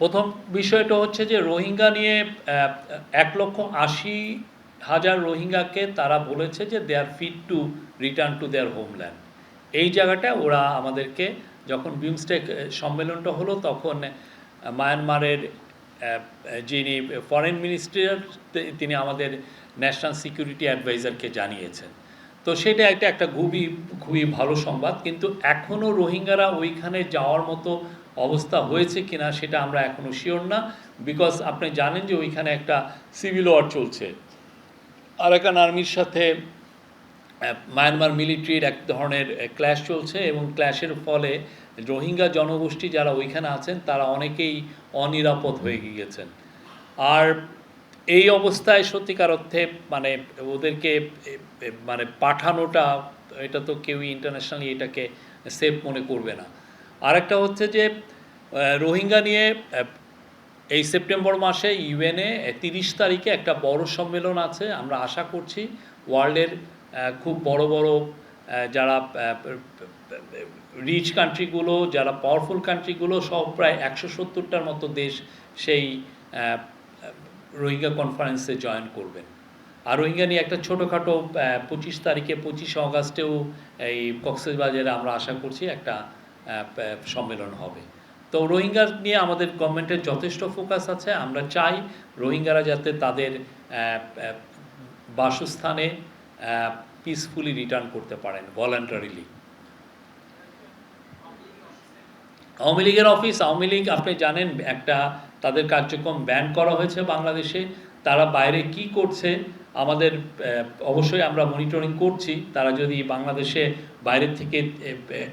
প্রথম বিষয়টা হচ্ছে যে রোহিঙ্গা নিয়ে 1,80,000 রোহিঙ্গাকে তারা বলেছে যে they are fit to return to their homeland. এই জায়গাটা ওরা আমাদেরকে যখন বিমস্টেক সম্মেলনটা হলো তখন মায়ানমারের যিনি ফরেন মিনিস্টার তিনি আমাদের ন্যাশনাল সিকিউরিটি অ্যাডভাইজারকে জানিয়েছেন। তো সেটা একটা খুবই খুবই ভালো সংবাদ, কিন্তু এখনও রোহিঙ্গারা ওইখানে যাওয়ার মতো অবস্থা হয়েছে কিনা সেটা আমরা এখনও শিওর না, বিকজ আপনি জানেন যে ওইখানে একটা সিভিল ওয়ার চলছে। আরাকান আর্মির সাথে মায়ানমার মিলিটারির এক ধরনের ক্ল্যাশ চলছে, এবং ক্ল্যাশের ফলে রোহিঙ্গা জনগোষ্ঠী যারা ওইখানে আছেন তারা অনেকেই অনিরাপদ হয়ে গিয়েছেন। আর এই অবস্থায় সত্যিকার অর্থে মানে ওদেরকে মানে পাঠানোটা, এটা তো কেউই ইন্টারন্যাশনালি এটাকে সেফ মনে করবে না। আরেকটা হচ্ছে যে রোহিঙ্গা নিয়ে এই সেপ্টেম্বর মাসে ইউএনএ 30 তারিখে একটা বড় সম্মেলন আছে। আমরা আশা করছি ওয়ার্ল্ডের খুব বড় বড় যারা রিচ কান্ট্রিগুলো, যারা পাওয়ারফুল কান্ট্রিগুলো সব প্রায় 170টার মতো দেশ সেই রোহিঙ্গা কনফারেন্সে জয়েন করবেন। আর রোহিঙ্গা নিয়ে একটা ছোটোখাটো 25 তারিখে 25 অগাস্টেও এই কক্সবাজারে আমরা আশা করছি একটা সম্মেলন হবে। তো রোহিঙ্গা নিয়ে আমাদের গভর্নমেন্টের যথেষ্ট ফোকাস আছে। আমরা চাই রোহিঙ্গারা যাতে তাদের বাসস্থানে পিসফুলি রিটার্ন করতে পারেন ভলান্টারিলি। আওয়ামী লীগের অফিস, আওয়ামী লীগ আপনি জানেন একটা তাদের কার্যক্রম ব্যান করা হয়েছে বাংলাদেশে। তারা বাইরে কি করছে আমাদের অবশ্যই আমরা মনিটরিং করছি। তারা যদি বাংলাদেশে বাইরের থেকে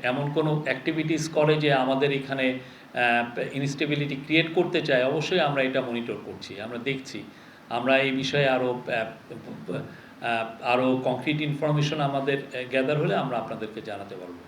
এমন কোনো অ্যাক্টিভিটিস করে যে আমাদের এখানে ইনস্টেবিলিটি ক্রিয়েট করতে চায়, অবশ্যই আমরা এটা মনিটর করছি, আমরা দেখছি। আমরা এই বিষয়ে আরও কংক্রিট ইনফরমেশন আমাদের গ্যাদার হলে আমরা আপনাদেরকে জানাতে পারবো।